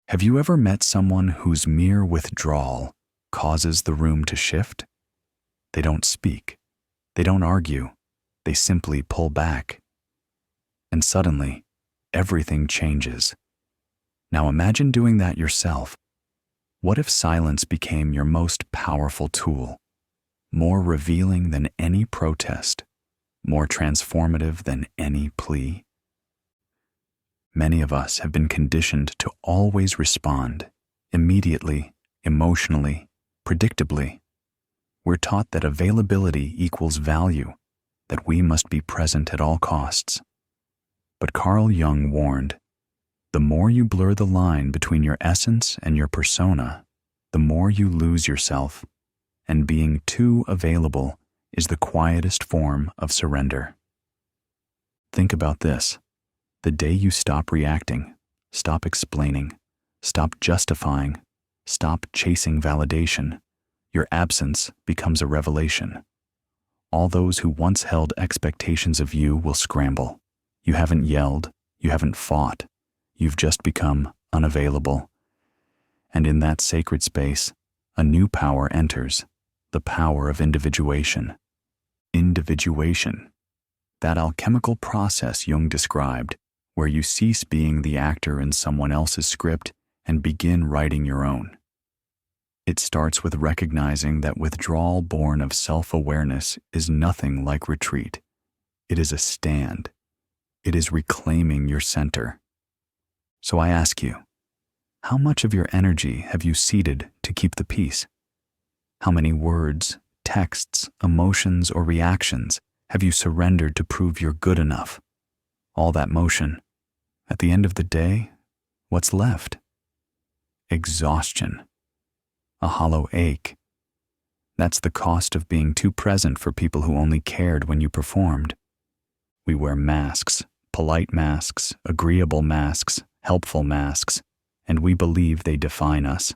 Have you ever met someone whose mere withdrawal causes the room to shift? They don't speak. They don't argue. They simply pull back. And suddenly, everything changes. Now imagine doing that yourself. What if silence became your most powerful tool? More revealing than any protest, more transformative than any plea? Many of us have been conditioned to always respond, immediately, emotionally, predictably. We're taught that availability equals value, that we must be present at all costs. But Carl Jung warned, the more you blur the line between your essence and your persona, the more you lose yourself, and being too available is the quietest form of surrender. Think about this. The day you stop reacting, stop explaining, stop justifying, stop chasing validation, your absence becomes a revelation. All those who once held expectations of you will scramble. You haven't yelled, you haven't fought, you've just become unavailable. And in that sacred space, a new power enters, the power of individuation. Individuation, that alchemical process Jung described, where you cease being the actor in someone else's script and begin writing your own. It starts with recognizing that withdrawal born of self-awareness is nothing like retreat. It is a stand. It is reclaiming your center. So I ask you, how much of your energy have you ceded to keep the peace? How many words, texts, emotions, or reactions have you surrendered to prove you're good enough? All that motion. At the end of the day, what's left? Exhaustion. A hollow ache. That's the cost of being too present for people who only cared when you performed. We wear masks, polite masks, agreeable masks, helpful masks, and we believe they define us.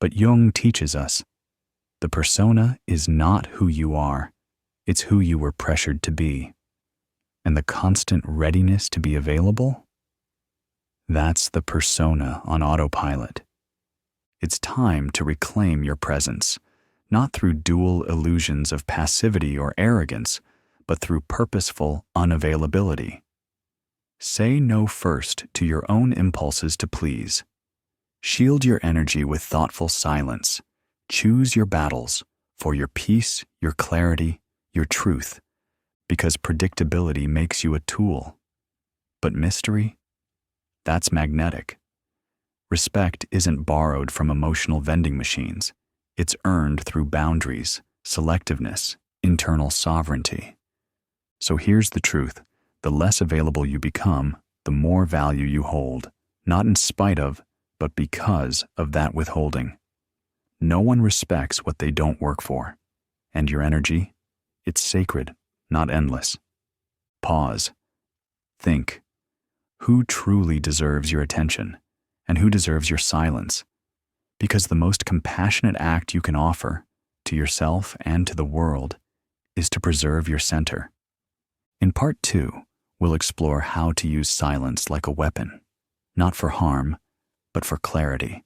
But Jung teaches us, the persona is not who you are, it's who you were pressured to be. And the constant readiness to be available? That's the persona on autopilot. It's time to reclaim your presence, not through dual illusions of passivity or arrogance, but through purposeful unavailability. Say no first to your own impulses to please. Shield your energy with thoughtful silence. Choose your battles for your peace, your clarity, your truth, because predictability makes you a tool. But mystery? That's magnetic. Respect isn't borrowed from emotional vending machines. It's earned through boundaries, selectiveness, internal sovereignty. So here's the truth. The less available you become, the more value you hold, not in spite of, but because of that withholding. No one respects what they don't work for. And your energy? It's sacred, not endless. Pause. Think. Who truly deserves your attention? And who deserves your silence? Because the most compassionate act you can offer, to yourself and to the world, is to preserve your center. In part 2, we'll explore how to use silence like a weapon, not for harm, but for clarity.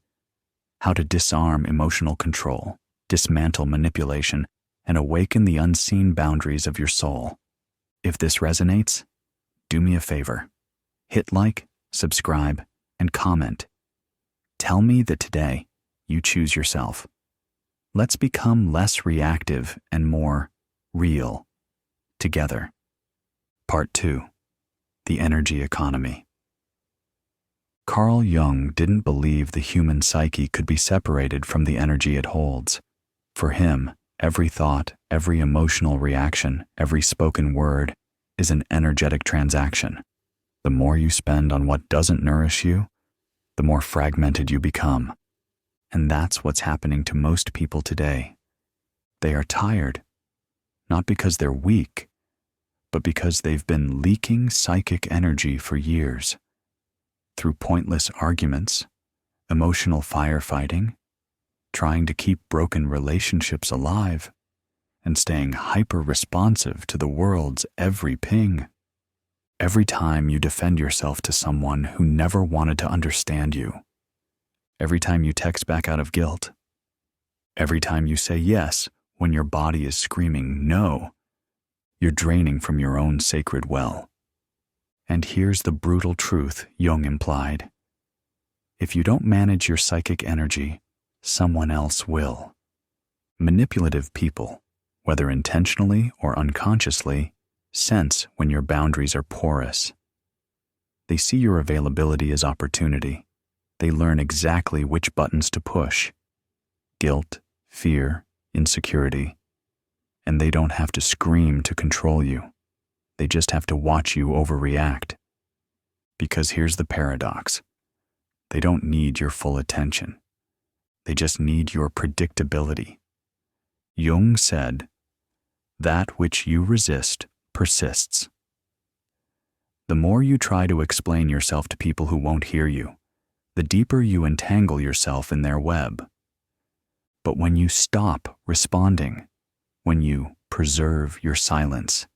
How to disarm emotional control, dismantle manipulation, and awaken the unseen boundaries of your soul. If this resonates, do me a favor. Hit like, subscribe, and comment. Tell me that today you choose yourself. Let's become less reactive and more real together. Part 2. The Energy Economy. Carl Jung didn't believe the human psyche could be separated from the energy it holds. For him, every thought, every emotional reaction, every spoken word is an energetic transaction. The more you spend on what doesn't nourish you, the more fragmented you become. And that's what's happening to most people today. They are tired, not because they're weak, but because they've been leaking psychic energy for years. Through pointless arguments, emotional firefighting, trying to keep broken relationships alive, and staying hyper-responsive to the world's every ping. Every time you defend yourself to someone who never wanted to understand you, every time you text back out of guilt, every time you say yes when your body is screaming no, you're draining from your own sacred well. And here's the brutal truth Jung implied. If you don't manage your psychic energy, someone else will. Manipulative people, whether intentionally or unconsciously, sense when your boundaries are porous. They see your availability as opportunity. They learn exactly which buttons to push. Guilt, fear, insecurity. And they don't have to scream to control you. They just have to watch you overreact. Because here's the paradox. They don't need your full attention. They just need your predictability. Jung said, "That which you resist persists." The more you try to explain yourself to people who won't hear you, the deeper you entangle yourself in their web. But when you stop responding, when you preserve your silence,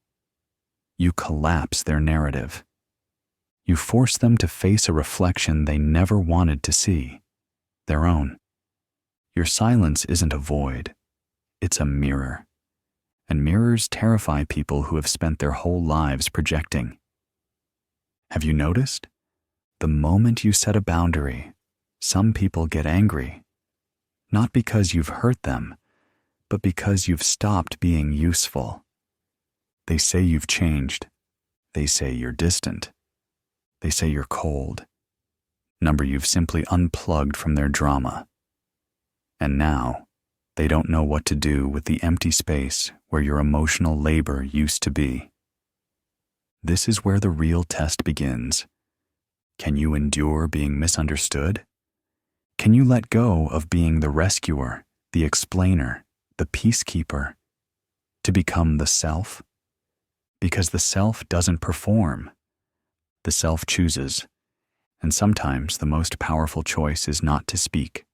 you collapse their narrative. You force them to face a reflection they never wanted to see, their own. Your silence isn't a void, it's a mirror. And mirrors terrify people who have spent their whole lives projecting. Have you noticed? The moment you set a boundary, some people get angry. Not because you've hurt them, but because you've stopped being useful. They say you've changed. They say you're distant. They say you're cold. Number you've simply unplugged from their drama. And now, they don't know what to do with the empty space where your emotional labor used to be. This is where the real test begins. Can you endure being misunderstood? Can you let go of being the rescuer, the explainer, the peacekeeper, to become the self? Because the self doesn't perform. The self chooses, and sometimes the most powerful choice is not to speak,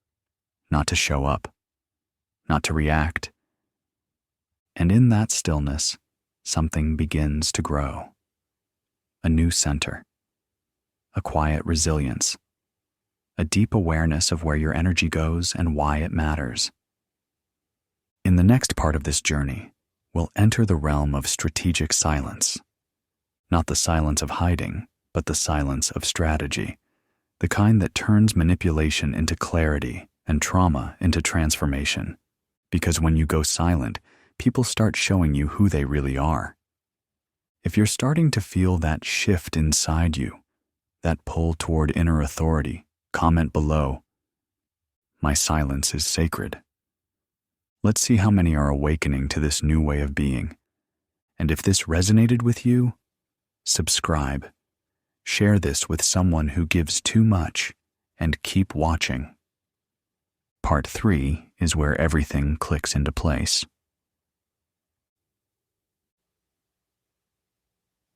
not to show up, not to react. And in that stillness, something begins to grow. A new center, a quiet resilience, a deep awareness of where your energy goes and why it matters. In the next part of this journey, we'll enter the realm of strategic silence. Not the silence of hiding, but the silence of strategy, the kind that turns manipulation into clarity and trauma into transformation. Because when you go silent, people start showing you who they really are. If you're starting to feel that shift inside you, that pull toward inner authority, comment below. My silence is sacred. Let's see how many are awakening to this new way of being. And if this resonated with you, subscribe. Share this with someone who gives too much, and keep watching. Part 3 is where everything clicks into place.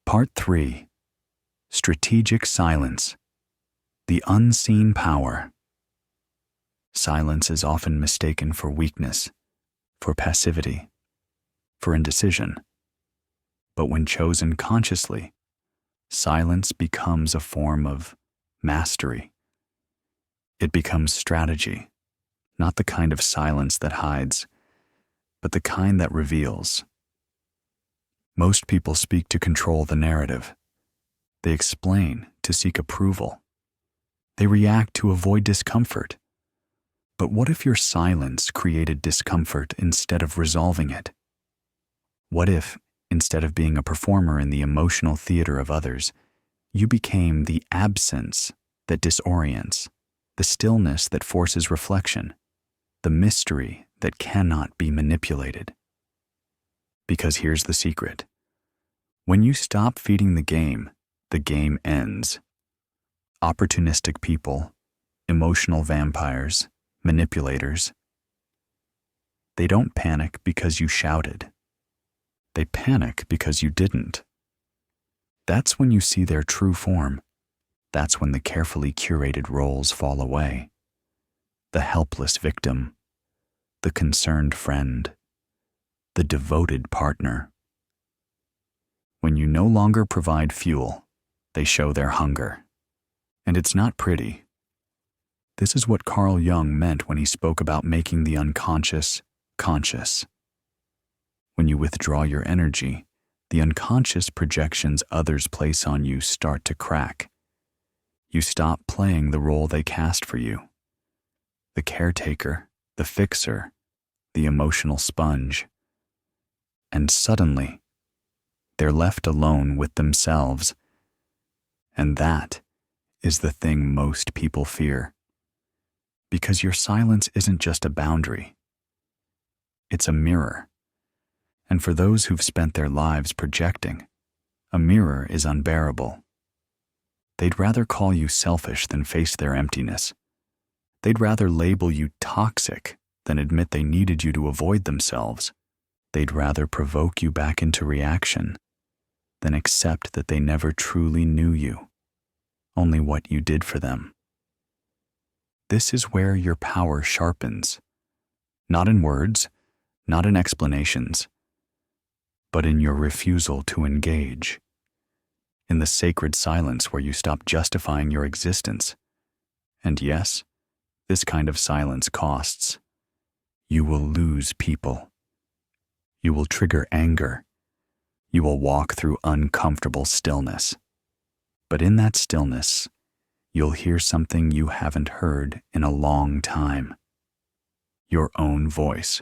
Part 3. Strategic silence. The unseen power. Silence is often mistaken for weakness, for passivity, for indecision. But when chosen consciously, silence becomes a form of mastery. It becomes strategy, not the kind of silence that hides, but the kind that reveals. Most people speak to control the narrative. They explain to seek approval. They react to avoid discomfort. But what if your silence created discomfort instead of resolving it? What if, instead of being a performer in the emotional theater of others, you became the absence that disorients, the stillness that forces reflection, the mystery that cannot be manipulated? Because here's the secret. When you stop feeding the game ends. Opportunistic people, emotional vampires, manipulators. They don't panic because you shouted. They panic because you didn't. That's when you see their true form. That's when the carefully curated roles fall away. The helpless victim, the concerned friend, the devoted partner. When you no longer provide fuel, they show their hunger. And it's not pretty. This is what Carl Jung meant when he spoke about making the unconscious conscious. When you withdraw your energy, the unconscious projections others place on you start to crack. You stop playing the role they cast for you. The caretaker, the fixer, the emotional sponge. And suddenly, they're left alone with themselves. And that is the thing most people fear. Because your silence isn't just a boundary. It's a mirror. And for those who've spent their lives projecting, a mirror is unbearable. They'd rather call you selfish than face their emptiness. They'd rather label you toxic than admit they needed you to avoid themselves. They'd rather provoke you back into reaction than accept that they never truly knew you, only what you did for them. This is where your power sharpens, not in words, not in explanations, but in your refusal to engage, in the sacred silence where you stop justifying your existence. And yes, this kind of silence costs. You will lose people. You will trigger anger. You will walk through uncomfortable stillness. But in that stillness, you'll hear something you haven't heard in a long time. Your own voice.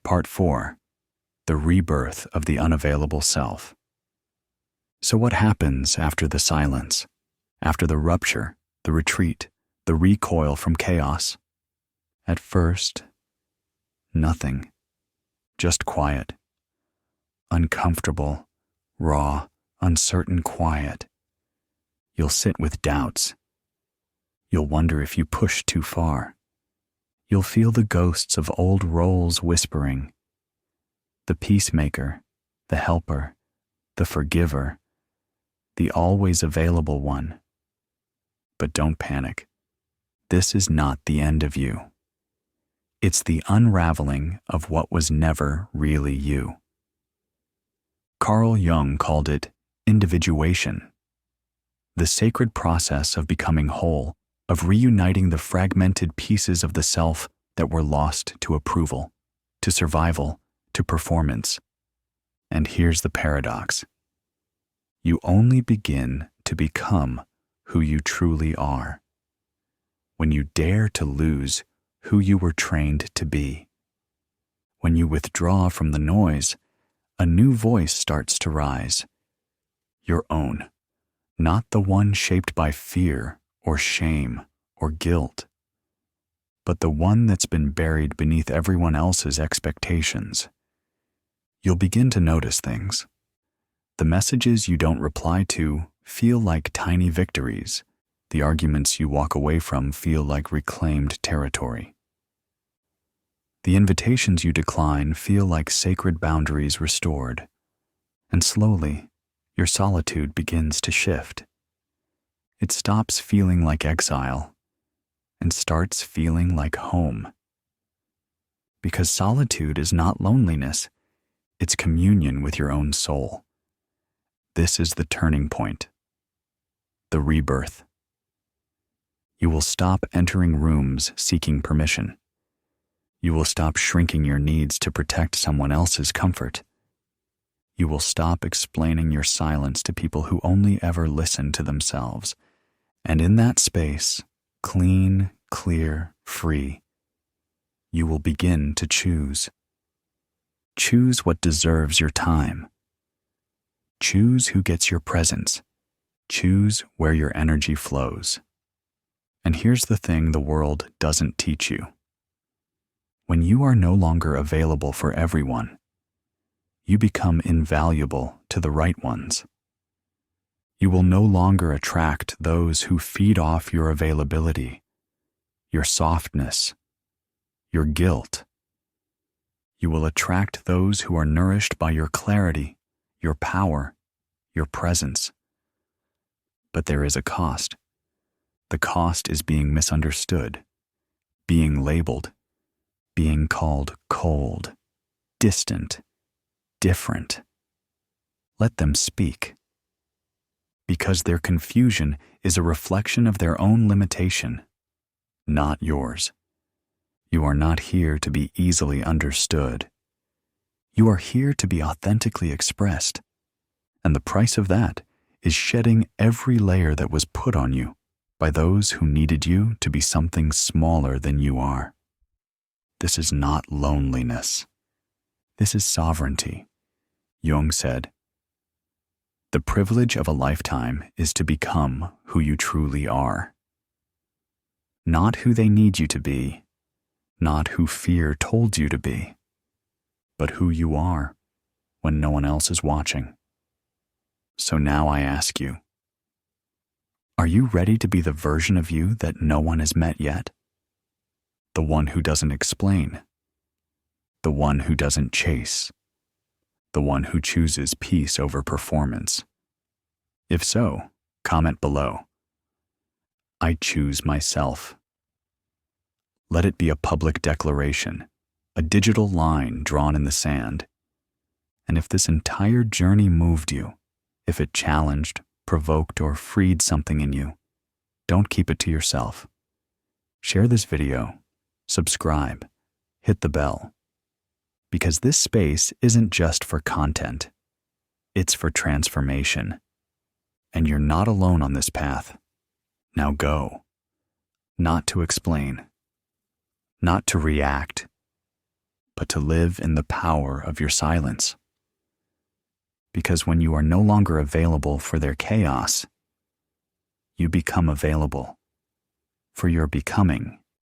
Part 4. The rebirth of the unavailable self. So what happens after the silence, after the rupture, the retreat, the recoil from chaos? At first, nothing, just quiet. Uncomfortable, raw, uncertain quiet. You'll sit with doubts. You'll wonder if you pushed too far. You'll feel the ghosts of old roles whispering. The peacemaker, the helper, the forgiver, the always available one. But don't panic. This is not the end of you. It's the unraveling of what was never really you. Carl Jung called it individuation, the sacred process of becoming whole, of reuniting the fragmented pieces of the self that were lost to approval, to survival, to performance. And here's the paradox. You only begin to become who you truly are when you dare to lose who you were trained to be. When you withdraw from the noise, a new voice starts to rise. Your own, not the one shaped by fear or shame or guilt, but the one that's been buried beneath everyone else's expectations. You'll begin to notice things. The messages you don't reply to feel like tiny victories. The arguments you walk away from feel like reclaimed territory. The invitations you decline feel like sacred boundaries restored. And slowly, your solitude begins to shift. It stops feeling like exile and starts feeling like home. Because solitude is not loneliness, it's communion with your own soul. This is the turning point, the rebirth. You will stop entering rooms seeking permission. You will stop shrinking your needs to protect someone else's comfort. You will stop explaining your silence to people who only ever listen to themselves. And in that space, clean, clear, free, you will begin to choose. Choose what deserves your time. Choose who gets your presence. Choose where your energy flows. And here's the thing the world doesn't teach you. When you are no longer available for everyone, you become invaluable to the right ones. You will no longer attract those who feed off your availability, your softness, your guilt. You will attract those who are nourished by your clarity, your power, your presence. But there is a cost. The cost is being misunderstood, being labeled, being called cold, distant, different. Let them speak. because their confusion is a reflection of their own limitation, not yours. You are not here to be easily understood. You are here to be authentically expressed, and the price of that is shedding every layer that was put on you by those who needed you to be something smaller than you are. This is not loneliness. This is sovereignty. Jung said, "The privilege of a lifetime is to become who you truly are. Not who they need you to be, not who fear told you to be, but who you are when no one else is watching." So now I ask you, are you ready to be the version of you that no one has met yet? The one who doesn't explain, the one who doesn't chase, the one who chooses peace over performance? If so, comment below. I choose myself. Let it be a public declaration, a digital line drawn in the sand. And if this entire journey moved you, if it challenged, provoked, or freed something in you, don't keep it to yourself. Share this video, subscribe, hit the bell. Because this space isn't just for content, it's for transformation. And you're not alone on this path. Now go. Not to explain, not to react, but to live in the power of your silence. Because when you are no longer available for their chaos, you become available for your becoming.